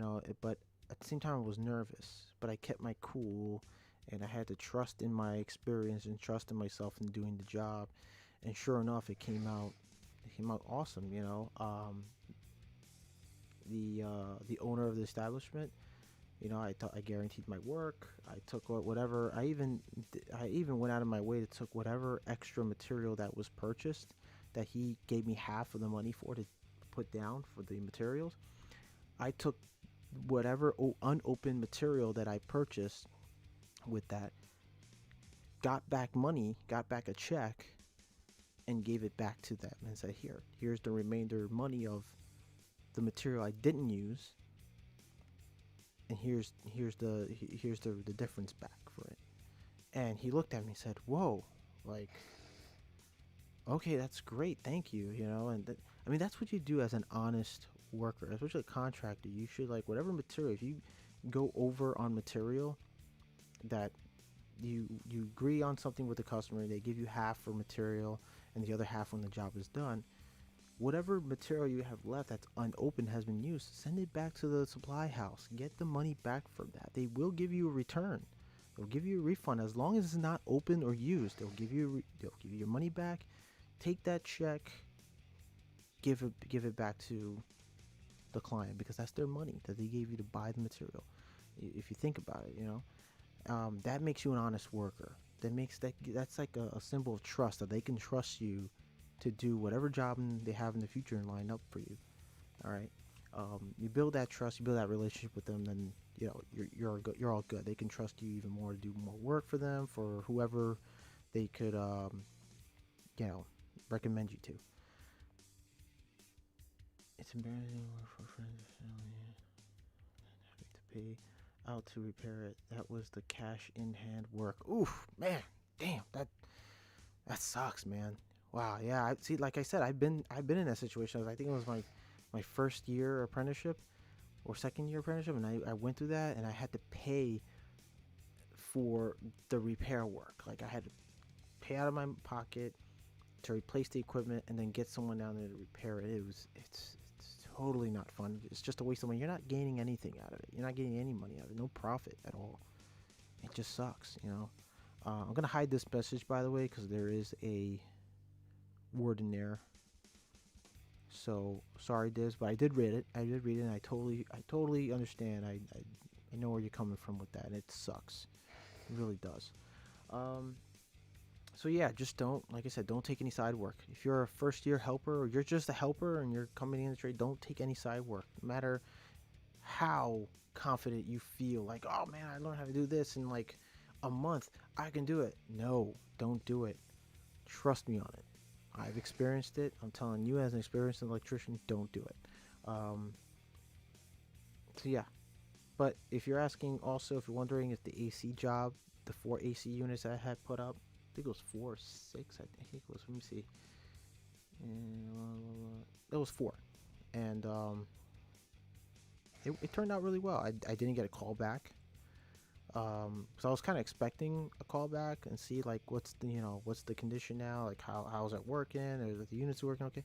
but at the same time, I was nervous, but I kept my cool, and I had to trust in my experience and trust in myself in doing the job. And sure enough, it came out. It came out awesome. The owner of the establishment, I guaranteed my work. I took whatever. I even went out of my way to took whatever extra material that was purchased, that he gave me half of the money for to put down for the materials. I took whatever unopened material that I purchased with that, got back money, got back a check, and gave it back to them and said, here's the remainder money of the material I didn't use, and here's the difference back for it. And he looked at me and said, whoa, like, okay, that's great, thank you. I mean, that's what you do as an honest worker, especially a contractor. You should, like, whatever material, if you go over on material that you agree on something with the customer, they give you half for material and the other half when the job is done. Whatever material you have left that's unopened, has been used, send it back to the supply house. Get the money back from that. They will give you a return. They'll give you a refund as long as it's not open or used. They'll give you your money back. Take that check. Give it back to the client, because that's their money that they gave you to buy the material. If you think about it, that makes you an honest worker. That's like a symbol of trust, that they can trust you to do whatever job they have in the future and line up for you. All right. You build that trust, you build that relationship with them, then you're all good. They can trust you even more to do more work for them, for whoever they could recommend you to. It's embarrassing for friends and family having to pay out to repair it. That was the cash in hand work. Oof, man, damn, that sucks, man. Wow, yeah. I see. Like I said, I've been in that situation. I think it was my first year apprenticeship or second year apprenticeship, and I went through that, and I had to pay for the repair work. Like, I had to pay out of my pocket to replace the equipment, and then get someone down there to repair it. It's totally not fun. It's just a waste of money. You're not gaining anything out of it. You're not getting any money out of it. No profit at all. It just sucks, I'm gonna hide this message, by the way, because there is a word in there. So sorry, Diz, but I did read it. And I totally understand. I know where you're coming from with that. And it sucks. It really does. So yeah, just don't, like I said, don't take any side work. If you're a first year helper, or you're just a helper and you're coming in the trade, don't take any side work. No matter how confident you feel, like, oh man, I learned how to do this in like a month, I can do it. No, don't do it. Trust me on it. I've experienced it. I'm telling you, as an experienced electrician, don't do it. So yeah. But if you're asking, also, if you're wondering if the AC job, the 4 AC units I had put up, I think it was 4 or 6. I think it was, let me see. It was 4. And it turned out really well. I didn't get a call back. So I was kind of expecting a call back and see, like, what's the condition now, like how's it working, or the units working okay.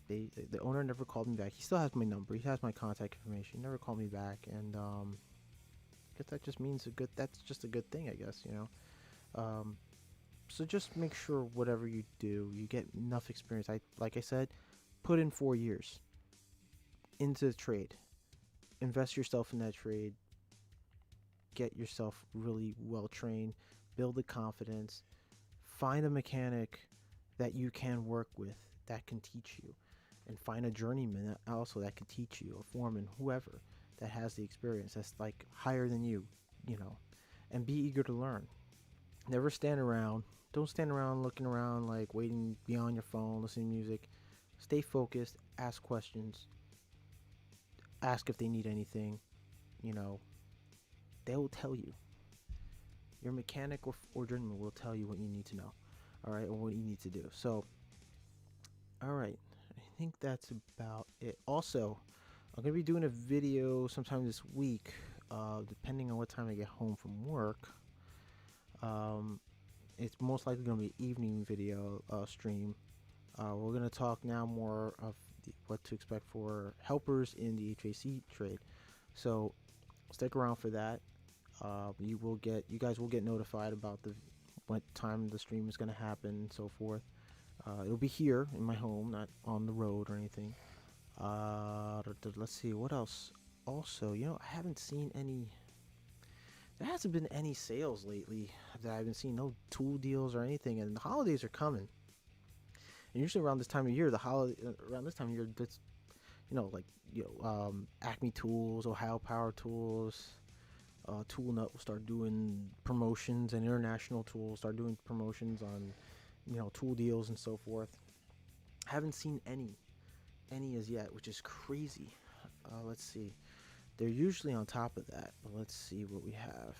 The owner never called me back. He still has my number, he has my contact information, he never called me back. And I guess that just means that's just a good thing, I guess. So just make sure whatever you do, you get enough experience. Like I said, put in 4 years into the trade, invest yourself in that trade, get yourself really well trained, build the confidence, find a mechanic that you can work with, that can teach you, and find a journeyman also that can teach you, a foreman, whoever that has the experience, that's like higher than you, and be eager to learn. Never stand around. Don't stand around looking around, like waiting, be on your phone, listening to music. Stay focused, ask questions, ask if they need anything, they'll tell you. Your mechanic or journeyman will tell you what you need to know. All right, or what you need to do. So, all right, I think that's about it. Also, I'm gonna be doing a video sometime this week, depending on what time I get home from work. It's most likely gonna be an evening video stream. We're gonna talk now more of what to expect for helpers in the HVAC trade. So stick around for that. You guys will get notified about what time the stream is gonna happen and so forth. It'll be here in my home, not on the road or anything. Let's see what else. Also, I haven't seen any. There hasn't been any sales lately that I've been seeing. No tool deals or anything, and the holidays are coming. And usually around this time of year, that's Acme Tools, Ohio Power Tools, Tool Nut will start doing promotions, and International Tools start doing promotions on tool deals and so forth. Haven't seen any as yet, which is crazy. Let's see. They're usually on top of that, but let's see what we have.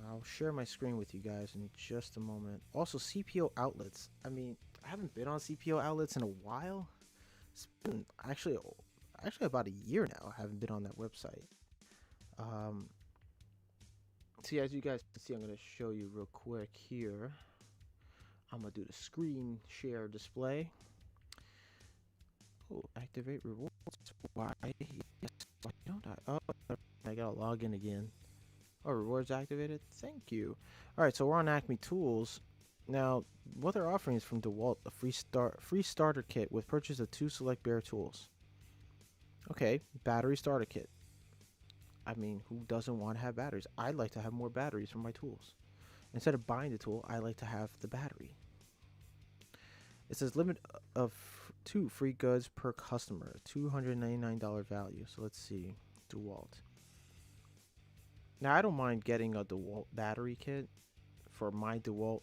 I'll share my screen with you guys in just a moment. Also, CPO outlets. I mean, I haven't been on CPO outlets in a while. It's been actually about a year now. I haven't been on that website. See, as you guys can see, I'm going to show you real quick here. I'm going to do the screen share display. Oh, activate rewards. Why? Yes, why don't I? Oh, I got to log in again. Oh, rewards activated. Thank you. All right, so we're on Acme Tools. Now, what they're offering is from DeWalt a free starter kit with purchase of 2 select bare tools. Okay, battery starter kit. I mean, who doesn't want to have batteries? I'd like to have more batteries for my tools. Instead of buying the tool, I like to have the battery. It says limit of 2 free goods per customer, $299 value. So let's see, DeWalt. Now, I don't mind getting a DeWalt battery kit for my DeWalt.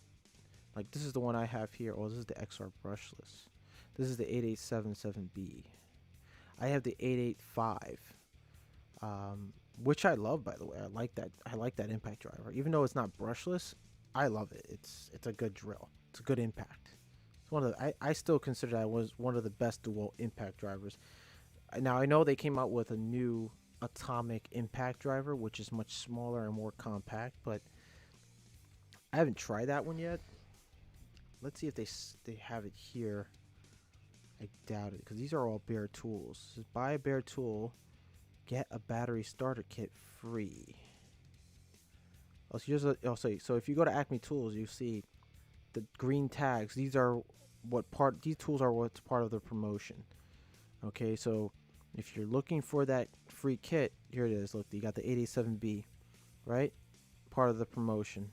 Like, this is the one I have here. Oh, this is the XR brushless. This is the 8877B. I have the 885, which I love, by the way. I like that impact driver. Even though it's not brushless, I love it. It's a good drill. It's a good impact. It's one of the, I still consider that was one of the best DeWalt impact drivers. Now, I know they came out with a new atomic impact driver, which is much smaller and more compact, but I haven't tried that one yet. Let's see if they have it here. I doubt it, because these are all bare tools. It says, buy a bare tool, get a battery starter kit free. Oh, so if you go to Acme Tools, you see the green tags. These tools are what's part of the promotion. Okay, so if you're looking for that free kit, here it is. Look, you got the 887B, right? Part of the promotion.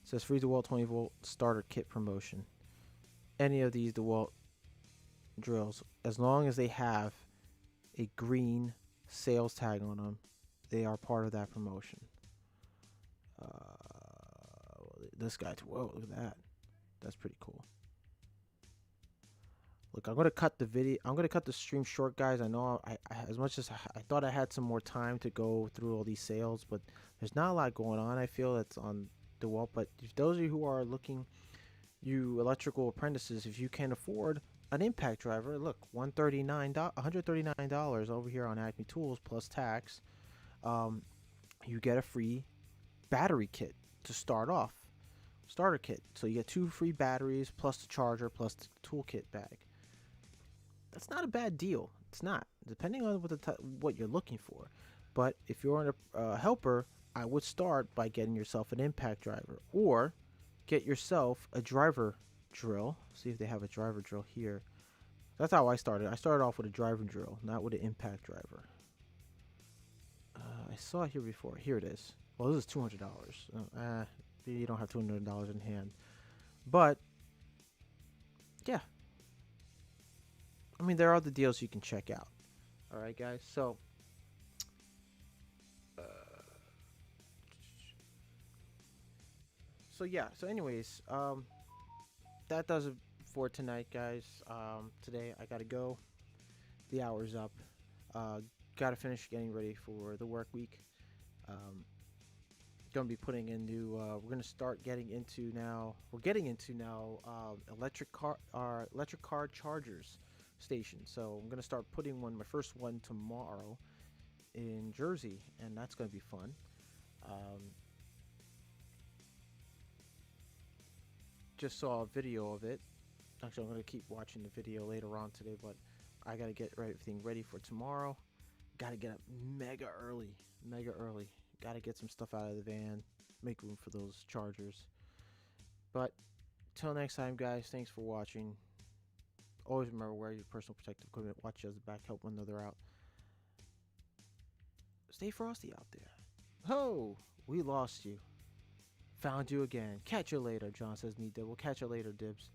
It says free DeWalt 20 volt starter kit promotion. Any of these DeWalt drills, as long as they have a green sales tag on them, they are part of that promotion. This guy too. Whoa, look at that. That's pretty cool. Look, I'm gonna cut the video. I'm gonna cut the stream short, guys. I know I as much as I thought I had some more time to go through all these sales, but there's not a lot going on. I feel that's on DeWalt. But if those of you who are looking, you electrical apprentices, if you can afford an impact driver, look, $139 over here on Acme Tools plus tax. You get a free battery kit to start off, starter kit. So you get 2 free batteries plus the charger plus the toolkit bag. That's not a bad deal. It's not, depending on what you're looking for. But if you're a helper, I would start by getting yourself an impact driver, or get yourself a driver drill. See if they have a driver drill here. That's how I started. I started off with a driver drill, not with an impact driver. I saw it here before. Here it is. Well, this is $200. You don't have $200 in hand. But, yeah. I mean, there are the deals you can check out. All right, guys. So, yeah. So, anyways, that does it for tonight, guys. Today, I got to go. The hour's up. got to finish getting ready for the work week. Going to be putting in new. We're going to start getting into now. We're getting into now electric car chargers station. So I'm going to start putting my first one tomorrow in Jersey, and that's going to be fun. Just saw a video of it. Actually, I'm going to keep watching the video later on today, but I got to get everything ready for tomorrow. Got to get up mega early. Got to get some stuff out of the van, make room for those chargers. But till next time, guys, thanks for watching. Always remember, wear your personal protective equipment, watch your back, help one another out. Stay frosty out there. Ho! We lost you. Found you again. Catch you later, John says me dib. We'll catch you later, Dibs.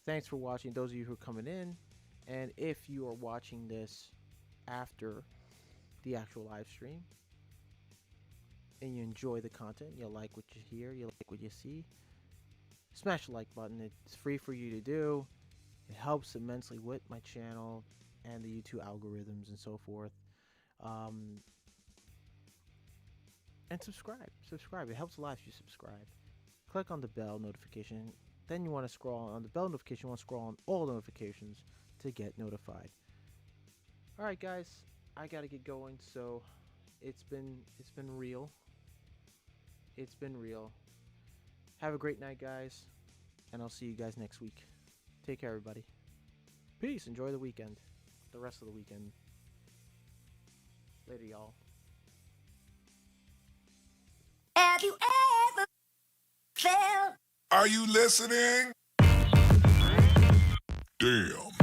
Thanks for watching, those of you who are coming in. And if you are watching this after the actual live stream and you enjoy the content, you like what you hear, you like what you see, smash the like button. It's free for you to do. It helps immensely with my channel and the YouTube algorithms and so forth. And subscribe. It helps a lot if you subscribe. Click on the bell notification. Then you want to scroll on the bell notification. You want to scroll on all notifications to get notified. All right, guys, I gotta get going. So it's been real. It's been real. Have a great night, guys, and I'll see you guys next week. Take care, everybody. Peace. Enjoy the weekend. The rest of the weekend. Later, y'all. Have you ever felt? Are you listening? Damn.